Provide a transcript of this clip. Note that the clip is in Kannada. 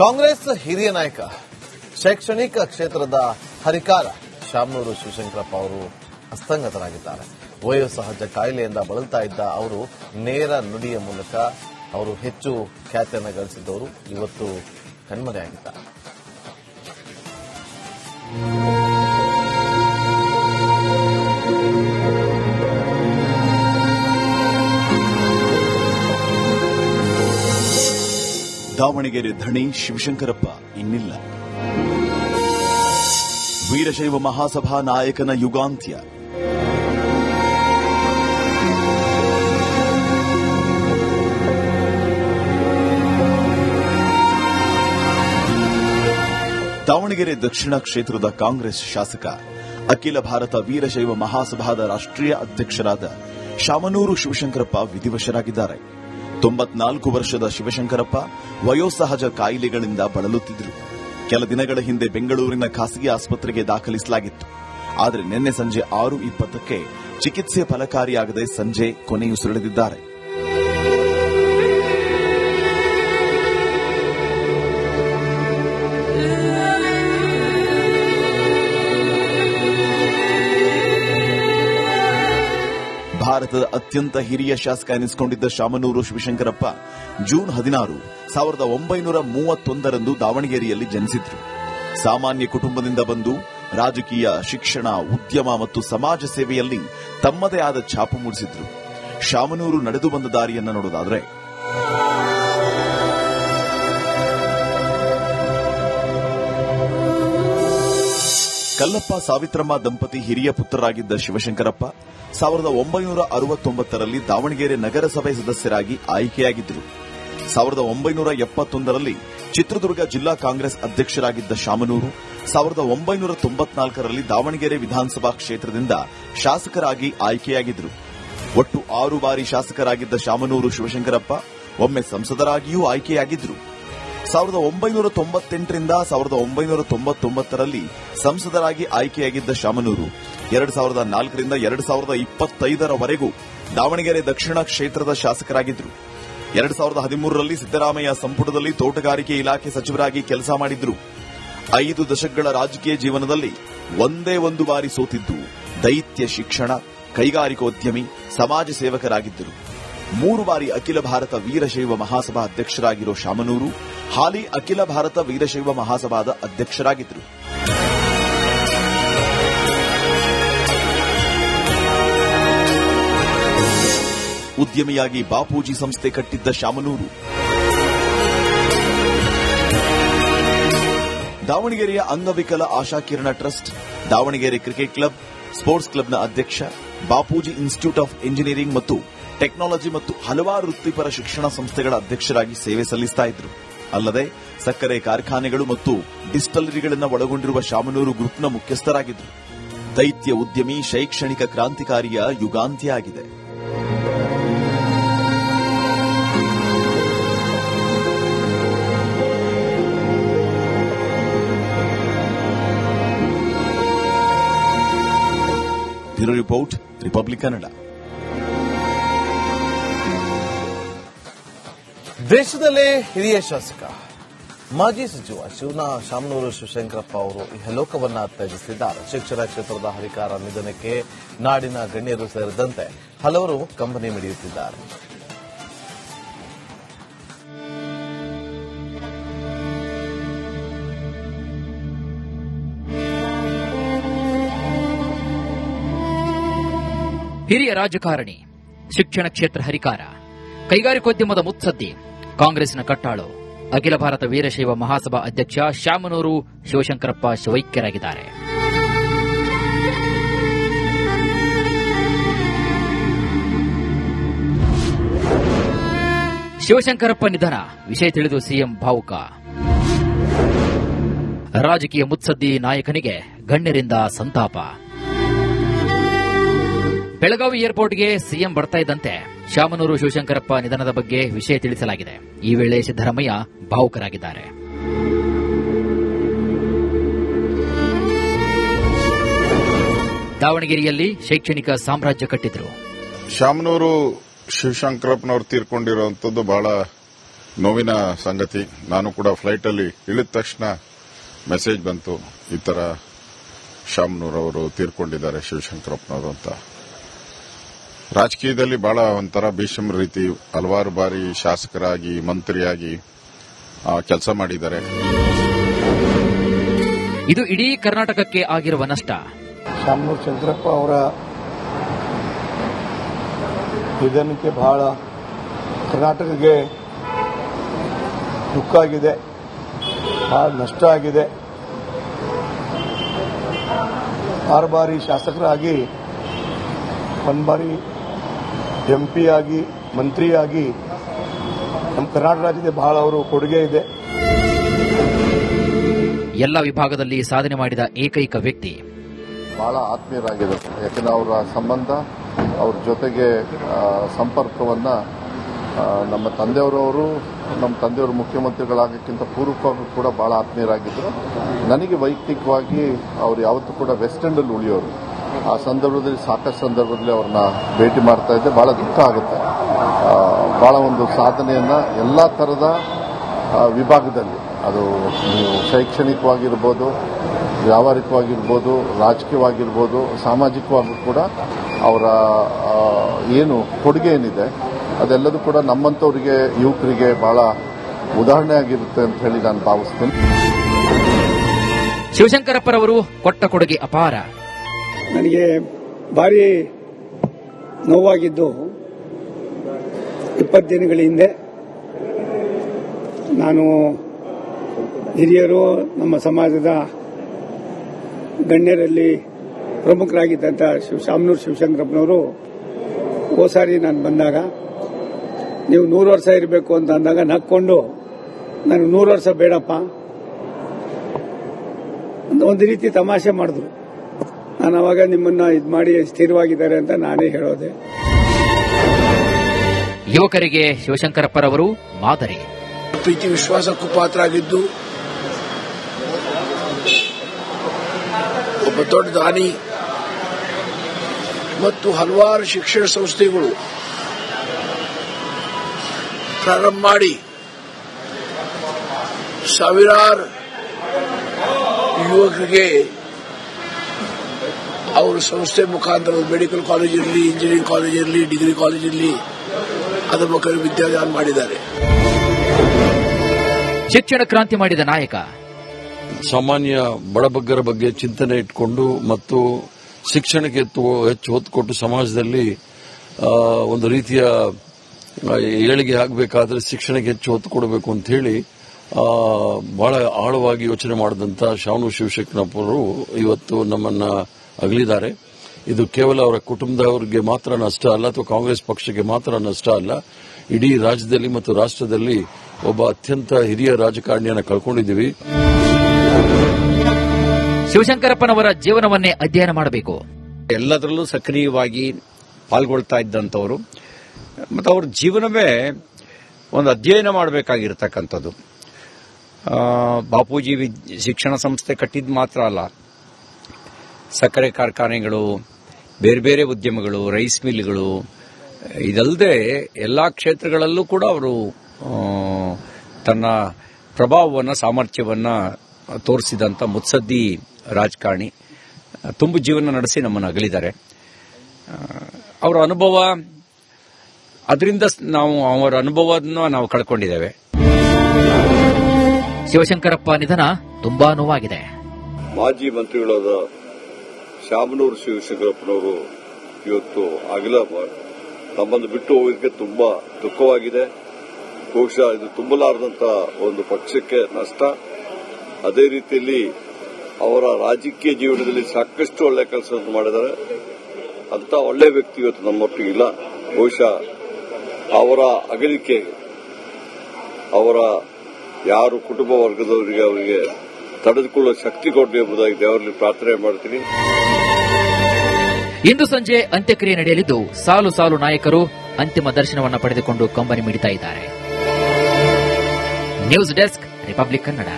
ಕಾಂಗ್ರೆಸ್ ಹಿರಿಯ ನಾಯಕ ಶೈಕ್ಷಣಿಕ ಕ್ಷೇತ್ರದ ಹರಿಕಾರ ಶಾಮನೂರು ಶಿವಶಂಕರಪ್ಪ ಅವರು ಅಸ್ತಂಗತರಾಗಿದ್ದಾರೆ. ವಯೋಸಹಜ ಕಾಯಿಲೆಯಿಂದ ಬಳಲ್ತಾ ಇದ್ದ ಅವರು ನೇರ ನುಡಿಯ ಮೂಲಕ ಅವರು ಹೆಚ್ಚು ಖ್ಯಾತಿಯನ್ನು ಗಳಿಸಿದ್ದವರು ಇವತ್ತು ಕಣ್ಮರೆಯಾಗಿದ್ದಾರೆ. ದಾವಣಗೆರೆ ಧಣಿ ಶಿವಶಂಕರಪ್ಪ ಇನ್ನಿಲ್ಲ. ವೀರಶೈವ ಮಹಾಸಭಾ ನಾಯಕನ ಯುಗಾಂತ್ಯ. ದಾವಣಗೆರೆ ದಕ್ಷಿಣ ಕ್ಷೇತ್ರದ ಕಾಂಗ್ರೆಸ್ ಶಾಸಕ, ಅಖಿಲ ಭಾರತ ವೀರಶೈವ ಮಹಾಸಭಾದ ರಾಷ್ಟ್ರೀಯ ಅಧ್ಯಕ್ಷರಾದ ಶಾಮನೂರು ಶಿವಶಂಕರಪ್ಪ ವಿಧಿವಶರಾಗಿದ್ದಾರೆ. 94 ವರ್ಷದ ಶಿವಶಂಕರಪ್ಪ ವಯೋಸಹಜ ಕಾಯಿಲೆಗಳಿಂದ ಬಳಲುತ್ತಿದ್ದರು. ಕೆಲ ದಿನಗಳ ಹಿಂದೆ ಬೆಂಗಳೂರಿನ ಖಾಸಗಿ ಆಸ್ಪತ್ರೆಗೆ ದಾಖಲಿಸಲಾಗಿತ್ತು. ಆದರೆ ನಿನ್ನೆ ಸಂಜೆ 6:20ಕ್ಕೆ ಚಿಕಿತ್ಸೆ ಫಲಕಾರಿಯಾಗದೆ ಸಂಜೆ ಕೊನೆಯುಸಿರೆಳೆದಿದ್ದಾರೆ. ಭಾರತದ ಅತ್ಯಂತ ಹಿರಿಯ ಶಾಸಕ ಎನಿಸಿಕೊಂಡಿದ್ದ ಶಾಮನೂರು ಶಿವಶಂಕರಪ್ಪ ಜೂನ್ 16, 1931ರಂದು ದಾವಣಗೆರೆಯಲ್ಲಿ ಜನಿಸಿದ್ರು. ಸಾಮಾನ್ಯ ಕುಟುಂಬದಿಂದ ಬಂದು ರಾಜಕೀಯ, ಶಿಕ್ಷಣ, ಉದ್ಯಮ ಮತ್ತು ಸಮಾಜ ಸೇವೆಯಲ್ಲಿ ತಮ್ಮದೇ ಆದ ಛಾಪು ಮೂಡಿಸಿದ್ರು. ಶಾಮನೂರು ನಡೆದು ಬಂದ ದಾರಿಯನ್ನು ನೋಡೋದಾದ್ರೆ, ಕಲ್ಲಪ್ಪ ಸಾವಿತ್ರಮ್ಮ ದಂಪತಿ ಹಿರಿಯ ಪುತ್ರರಾಗಿದ್ದ ಶಿವಶಂಕರಪ್ಪ 1969ರಲ್ಲಿ ದಾವಣಗೆರೆ ನಗರಸಭೆ ಸದಸ್ಯರಾಗಿ ಆಯ್ಕೆಯಾಗಿದ್ದರು. 1971ರಲ್ಲಿ ಚಿತ್ರದುರ್ಗ ಜಿಲ್ಲಾ ಕಾಂಗ್ರೆಸ್ ಅಧ್ಯಕ್ಷರಾಗಿದ್ದ ಶಾಮನೂರು 1994ರಲ್ಲಿ ದಾವಣಗೆರೆ ವಿಧಾನಸಭಾ ಕ್ಷೇತ್ರದಿಂದ ಶಾಸಕರಾಗಿ ಆಯ್ಕೆಯಾಗಿದ್ದರು. ಒಟ್ಟು 6 ಬಾರಿ ಶಾಸಕರಾಗಿದ್ದ ಶಾಮನೂರು ಶಿವಶಂಕರಪ್ಪ ಒಮ್ಮೆ ಸಂಸದರಾಗಿಯೂ ಆಯ್ಕೆಯಾಗಿದ್ದರು. 1998ರಿಂದ 1999ರಲ್ಲಿ ಸಂಸದರಾಗಿ ಆಯ್ಕೆಯಾಗಿದ್ದ ಶಾಮನೂರು 2004ರಿಂದ 2025ರವರೆಗೂ ದಾವಣಗೆರೆ ದಕ್ಷಿಣ ಕ್ಷೇತ್ರದ ಶಾಸಕರಾಗಿದ್ದರು. 2013ರಲ್ಲಿ ಸಿದ್ದರಾಮಯ್ಯ ಸಂಪುಟದಲ್ಲಿ ತೋಟಗಾರಿಕೆ ಇಲಾಖೆ ಸಚಿವರಾಗಿ ಕೆಲಸ ಮಾಡಿದ್ರು. 5 ದಶಕಗಳ ರಾಜಕೀಯ ಜೀವನದಲ್ಲಿ ಒಂದೇ ಒಂದು ಬಾರಿ ಸೋತಿದ್ದು ದೈತ್ಯ ಶಿಕ್ಷಣ, ಕೈಗಾರಿಕೋದ್ಯಮಿ, ಸಮಾಜ ಸೇವಕರಾಗಿದ್ದರು. 3 ಬಾರಿ ಅಖಿಲ ಭಾರತ ವೀರಶೈವ ಮಹಾಸಭಾ ಅಧ್ಯಕ್ಷರಾಗಿರೋ ಶಾಮನೂರು ಹಾಲಿ ಅಖಿಲ ಭಾರತ ವೀರಶೈವ ಮಹಾಸಭಾದ ಅಧ್ಯಕ್ಷರಾಗಿದ್ದರು. ಉದ್ಯಮಿಯಾಗಿ ಬಾಪೂಜಿ ಸಂಸ್ಥೆ ಕಟ್ಟಿದ್ದ ಶಾಮನೂರು ದಾವಣಗೆರೆಯ ಅಂಗವಿಕಲ Ashakirana trust, Davanagere cricket club, sports ಕ್ಲಬ್ನ ಅಧ್ಯಕ್ಷ, ಬಾಪೂಜಿ ಇನ್ಸ್ಟಿಟ್ಯೂಟ್ ಆಫ್ ಇಂಜಿನಿಯರಿಂಗ್ ಮತ್ತು ಟೆಕ್ನಾಲಜಿ ಮತ್ತು ಹಲವಾರು ವೃತ್ತಿಪರ ಶಿಕ್ಷಣ ಸಂಸ್ಥೆಗಳ ಅಧ್ಯಕ್ಷರಾಗಿ ಸೇವೆ ಸಲ್ಲಿಸುತ್ತಾ ಇದ್ರು. ಅಲ್ಲದೆ ಸಕ್ಕರೆ ಕಾರ್ಖಾನೆಗಳು ಮತ್ತು ಡಿಸ್ಟಲರಿಗಳನ್ನು ಒಳಗೊಂಡಿರುವ ಶಾಮನೂರು ಗ್ರೂಪ್ನ ಮುಖ್ಯಸ್ಥರಾಗಿದ್ದರು. ದೈತ್ಯ ಉದ್ಯಮಿ, ಶೈಕ್ಷಣಿಕ ಕ್ರಾಂತಿಕಾರಿಯ ಯುಗಾಂತ್ಯ ಆಗಿದೆ. Bureau report, republic Kannada. ದೇಶದಲ್ಲೇ ಹಿರಿಯ ಶಾಸಕ, ಮಾಜಿ ಸಚಿವ ಶಾಮನೂರು ಶಿವಶಂಕರಪ್ಪ ಅವರು ಇಹಲೋಕವನ್ನ ತ್ಯಜಿಸಿದ್ದಾರೆ. ಶಿಕ್ಷಣ ಕ್ಷೇತ್ರದ ಹರಿಕಾರ ನಿಧನಕ್ಕೆ ನಾಡಿನ ಗಣ್ಯರು ಸೇರಿದಂತೆ ಹಲವರು ಕಂಬನಿ ಮಿಡಿಯುತ್ತಿದ್ದಾರೆ. ಹಿರಿಯ ರಾಜಕಾರಣಿ, ಶಿಕ್ಷಣ ಕ್ಷೇತ್ರ ಹರಿಕಾರ, ಕೈಗಾರಿಕೋದ್ಯಮದ ಮುತ್ಸದ್ದಿ, ಕಾಂಗ್ರೆಸ್ನ ಕಟ್ಟಾಳು, ಅಖಿಲ ಭಾರತ ವೀರಶೈವ ಮಹಾಸಭಾ ಅಧ್ಯಕ್ಷ ಶಾಮನೂರು ಶಿವಶಂಕರಪ್ಪ ಶಿವೈಕ್ಯರಾಗಿದ್ದಾರೆ. ಶಿವಶಂಕರಪ್ಪ ನಿಧನ ವಿಷಯ ತಿಳಿದು ಸಿಎಂ ಭಾವುಕ. ರಾಜಕೀಯ ಮುತ್ಸದ್ದಿ ನಾಯಕನಿಗೆ ಗಣ್ಯರಿಂದ ಸಂತಾಪ. ಬೆಳಗಾವಿ ಏರ್ಪೋರ್ಟ್ಗೆ ಸಿಎಂ ಬರ್ತಾ ಇದ್ದಂತೆ ಶಾಮನೂರು ಶಿವಶಂಕರಪ್ಪ ನಿಧನದ ಬಗ್ಗೆ ವಿಷಯ ತಿಳಿಸಲಾಗಿದೆ. ಈ ವೇಳೆ ಸಿದ್ದರಾಮಯ್ಯ ಭಾವುಕರಾಗಿದ್ದಾರೆ. ದಾವಣಗೆರೆಯಲ್ಲಿ ಶೈಕ್ಷಣಿಕ ಸಾಮ್ರಾಜ್ಯ ಕಟ್ಟಿದ್ರು. ಶಾಮನೂರು ಶಿವಶಂಕರಪ್ಪನವರು ತೀರ್ಕೊಂಡಿರುವಂತದ್ದು ಬಹಳ ನೋವಿನ ಸಂಗತಿ. ನಾನು ಕೂಡ ಫ್ಲೈಟಲ್ಲಿ ಇಳಿದ ತಕ್ಷಣ ಮೆಸೇಜ್ ಬಂತು, ಈ ತರ ಶಾಮನೂರವರು ತೀರ್ಕೊಂಡಿದ್ದಾರೆ, ಶಿವಶಂಕರಪ್ಪನವರು ಅಂತ. ರಾಜಕೀಯದಲ್ಲಿ ಬಹಳ ಒಂಥರ ಭೀಷ್ಮ ರೀತಿ ಹಲವಾರು ಬಾರಿ ಶಾಸಕರಾಗಿ ಮಂತ್ರಿಯಾಗಿ ಕೆಲಸ ಮಾಡಿದ್ದಾರೆ. ಇದು ಇಡೀ ಕರ್ನಾಟಕಕ್ಕೆ ಆಗಿರುವ ನಷ್ಟ. ಶಾಮನೂರು ಶಂಕರಪ್ಪ ಅವರ ನಿಧನಕ್ಕೆ ಬಹಳ ಕರ್ನಾಟಕಕ್ಕೆ ದುಃಖ ಆಗಿದೆ, ಬಹಳ ನಷ್ಟ ಆಗಿದೆ. 6 ಬಾರಿ ಶಾಸಕರಾಗಿ, 1 ಬಾರಿ MP ಆಗಿ, ಮಂತ್ರಿಯಾಗಿ ನಮ್ಮ ಕರ್ನಾಟಕ ರಾಜ್ಯಕ್ಕೆ ಬಹಳ ಅವರು ಕೊಡುಗೆ ಇದೆ. ಎಲ್ಲ ವಿಭಾಗದಲ್ಲಿ ಸಾಧನೆ ಮಾಡಿದ ಏಕೈಕ ವ್ಯಕ್ತಿ. ಬಹಳ ಆತ್ಮೀಯರಾಗಿದ್ದಾರೆ. ಯಾಕಂದ್ರೆ ಅವರ ಸಂಬಂಧ, ಅವ್ರ ಜೊತೆಗೆ ಸಂಪರ್ಕವನ್ನ ನಮ್ಮ ತಂದೆಯವರು ಮುಖ್ಯಮಂತ್ರಿಗಳಾಗಕ್ಕಿಂತ ಪೂರ್ವಕವಾಗಿ ಕೂಡ ಬಹಳ ಆತ್ಮೀಯರಾಗಿದ್ದರು. ನನಗೆ ವೈಯಕ್ತಿಕವಾಗಿ ಅವರು ಯಾವತ್ತೂ ಕೂಡ ವೆಸ್ಟ್ ಎಂಡಲ್ಲಿ ಉಳಿಯೋರು. ಆ ಸಂದರ್ಭದಲ್ಲಿ, ಸಾಕಷ್ಟು ಸಂದರ್ಭದಲ್ಲಿ ಅವ್ರನ್ನ ಭೇಟಿ ಮಾಡ್ತಾ ಇದ್ದೆ. ಬಹಳ ದುಃಖ ಆಗುತ್ತೆ. ಬಹಳ ಒಂದು ಸಾಧನೆಯನ್ನ ಎಲ್ಲ ಥರದ ವಿಭಾಗದಲ್ಲಿ, ಅದು ನೀವು ಶೈಕ್ಷಣಿಕವಾಗಿರ್ಬೋದು, ವ್ಯಾವಹಾರಿಕವಾಗಿರ್ಬೋದು, ರಾಜಕೀಯವಾಗಿರ್ಬೋದು, ಸಾಮಾಜಿಕವಾಗೂ ಕೂಡ ಅವರ ಏನು ಕೊಡುಗೆ ಏನಿದೆ ಅದೆಲ್ಲದೂ ಕೂಡ ನಮ್ಮಂಥವರಿಗೆ, ಯುವಕರಿಗೆ ಬಹಳ ಉದಾಹರಣೆ ಆಗಿರುತ್ತೆ ಅಂತ ಹೇಳಿ ನಾನು ಭಾವಿಸ್ತೀನಿ. ಶಿವಶಂಕರಪ್ಪರವರು ಕೊಟ್ಟ ಕೊಡುಗೆ ಅಪಾರ. ನನಗೆ ಭಾರಿ ನೋವಾಗಿದ್ದು 20 ದಿನಗಳ ಹಿಂದೆ ನಾನು ಹಿರಿಯರು, ನಮ್ಮ ಸಮಾಜದ ಗಣ್ಯರಲ್ಲಿ ಪ್ರಮುಖರಾಗಿದ್ದಂಥ ಶಾಮನೂರು ಶಿವಶಂಕರಪ್ಪನವರು ಸಾರಿ ನಾನು ಬಂದಾಗ ನೀವು 100 ವರ್ಷ ಇರಬೇಕು ಅಂತ ಅಂದಾಗ ನಕ್ಕೊಂಡು, ನಾನು 100 ವರ್ಷ ಬೇಡಪ್ಪ, ಒಂದು ರೀತಿ ತಮಾಷೆ ಮಾಡಿದ್ರು. ನಾನು ಅವಾಗ ನಿಮ್ಮನ್ನ ಇದು ಮಾಡಿ ಸ್ಥಿರವಾಗಿದ್ದಾರೆ ಅಂತ ನಾನೇ ಹೇಳೋದೆ. ಯುವಕರಿಗೆ ಶಿವಶಂಕರಪ್ಪರವರು ಮಾದರಿ. ಪ್ರೀತಿ ವಿಶ್ವಾಸಕ್ಕೂ ಪಾತ್ರರಾಗಿದ್ದು ಒಬ್ಬ ದೊಡ್ಡ ದಾನಿ ಮತ್ತು ಹಲವಾರು ಶಿಕ್ಷಣ ಸಂಸ್ಥೆಗಳು ಪ್ರಾರಂಭ ಮಾಡಿ ಸಾವಿರಾರು ಯುವಕರಿಗೆ ಅವರ ಸಂಸ್ಥೆ ಮುಖಾಂತರ ಮೆಡಿಕಲ್ ಕಾಲೇಜ್ ಇರಲಿ, ಇಂಜಿನಿಯರಿಂಗ್ ಕಾಲೇಜ್ ಇರಲಿ, ಡಿಗ್ರಿ ಕಾಲೇಜ್ ಇರಲಿ, ಅದರ ಮಕ್ಕಳಿಗೆ ವಿದ್ಯಾದಾನ ಮಾಡಿದ್ದಾರೆ. ಶಿಕ್ಷಣ ಕ್ರಾಂತಿ ಮಾಡಿದ ನಾಯಕ. ಸಾಮಾನ್ಯ ಬಡಬಗ್ಗರ ಬಗ್ಗೆ ಚಿಂತನೆ ಇಟ್ಕೊಂಡು ಮತ್ತು ಶಿಕ್ಷಣಕ್ಕೆ ಹೆಚ್ಚು ಒತ್ತು ಕೊಟ್ಟು ಸಮಾಜದಲ್ಲಿ ಒಂದು ರೀತಿಯ ಏಳಿಗೆ ಆಗಬೇಕಾದ್ರೆ ಶಿಕ್ಷಣಕ್ಕೆ ಹೆಚ್ಚು ಒತ್ತು ಕೊಡಬೇಕು ಅಂತ ಹೇಳಿ ಬಹಳ ಆಳವಾಗಿ ಯೋಚನೆ ಮಾಡಿದಂತ ಶಾಮನೂರು ಶಿವಶಂಕರಪ್ಪರು ಇವತ್ತು ನಮ್ಮನ್ನ ಅಗಲಿದ್ದಾರೆ. ಇದು ಕೇವಲ ಅವರ ಕುಟುಂಬದವರಿಗೆ ಮಾತ್ರ ನಷ್ಟ ಅಲ್ಲ, ಅಥವಾ ಕಾಂಗ್ರೆಸ್ ಪಕ್ಷಕ್ಕೆ ಮಾತ್ರ ನಷ್ಟ ಅಲ್ಲ. ಇಡೀ ರಾಜ್ಯದಲ್ಲಿ ಮತ್ತು ರಾಷ್ಟ್ರದಲ್ಲಿ ಒಬ್ಬ ಅತ್ಯಂತ ಹಿರಿಯ ರಾಜಕಾರಣಿಯನ್ನು ಕಳ್ಕೊಂಡಿದ್ದೀವಿ. ಶಿವಶಂಕರಪ್ಪನವರ ಜೀವನವನ್ನೇ ಅಧ್ಯಯನ ಮಾಡಬೇಕು. ಎಲ್ಲದರಲ್ಲೂ ಸಕ್ರಿಯವಾಗಿ ಪಾಲ್ಗೊಳ್ತಾ ಇದ್ದಂಥವರು ಮತ್ತು ಅವ್ರ ಜೀವನವೇ ಒಂದು ಅಧ್ಯಯನ ಮಾಡಬೇಕಾಗಿರ್ತಕ್ಕಂಥದ್ದು. ಬಾಪೂಜಿ ಶಿಕ್ಷಣ ಸಂಸ್ಥೆ ಕಟ್ಟಿದ್ದು ಮಾತ್ರ ಅಲ್ಲ, ಸಕ್ಕರೆ ಕಾರ್ಖಾನೆಗಳು, ಬೇರೆ ಬೇರೆ ಉದ್ಯಮಗಳು, ರೈಸ್ ಮಿಲ್ಗಳು, ಇದಲ್ಲದೆ ಎಲ್ಲಾ ಕ್ಷೇತ್ರಗಳಲ್ಲೂ ಕೂಡ ಅವರು ತನ್ನ ಪ್ರಭಾವವನ್ನು, ಸಾಮರ್ಥ್ಯವನ್ನು ತೋರಿಸಿದಂಥ ಮುತ್ಸದ್ದಿ ರಾಜಕಾರಣಿ. ತುಂಬು ಜೀವನ ನಡೆಸಿ ನಮ್ಮನ್ನು ಅಗಲಿದ್ದಾರೆ. ಅವರ ಅನುಭವ, ಅದರಿಂದ ಅವರ ಅನುಭವವನ್ನು ನಾವು ಕಳ್ಕೊಂಡಿದ್ದೇವೆ. ಶಿವಶಂಕರಪ್ಪ ನಿಧನ ತುಂಬಾ ನೋವಾಗಿದೆ. ಮಾಜಿ ಮಂತ್ರಿಗಳಾದ ಶಾಮನೂರು ಶಿವಶಂಕರಪ್ಪನವರು ಇವತ್ತು ನಮ್ಮನ್ನು ಬಿಟ್ಟು ಹೋಗೋದಕ್ಕೆ ತುಂಬಾ ದುಃಖವಾಗಿದೆ. ಬಹುಶಃ ಇದು ತುಂಬಲಾರದಂತ ಒಂದು ಪಕ್ಷಕ್ಕೆ ನಷ್ಟ. ಅದೇ ರೀತಿಯಲ್ಲಿ ಅವರ ರಾಜಕೀಯ ಜೀವನದಲ್ಲಿ ಸಾಕಷ್ಟು ಒಳ್ಳೆ ಕೆಲಸವನ್ನು ಮಾಡಿದ್ದಾರೆ. ಅಂತ ಒಳ್ಳೆ ವ್ಯಕ್ತಿ ಇವತ್ತು ನಮ್ಮೊಟ್ಟಿಗಿಲ್ಲ. ಬಹುಶಃ ಅವರ ಅಗಲಿಕೆ ಅವರ ಯಾರು ಕುಟುಂಬ ವರ್ಗದವರಿಗೆ ಅವರಿಗೆ ತಡೆದುಕೊಳ್ಳುವ ಶಕ್ತಿ ಕೊಡಲಿ ಎಂಬುದಾಗಿ ದೇವರಲ್ಲಿ ಪ್ರಾರ್ಥನೆ ಮಾಡ್ತೀನಿ. ಇಂದು ಸಂಜೆ ಅಂತ್ಯಕ್ರಿಯೆ ನಡೆಯಲಿದ್ದು ಸಾಲು ಸಾಲು ನಾಯಕರು ಅಂತಿಮ ದರ್ಶನವನ್ನು ಪಡೆದುಕೊಂಡು ಕಂಬನಿ ಮಿಡಿತಾ ಇದ್ದಾರೆ. News desk, republic Kannada.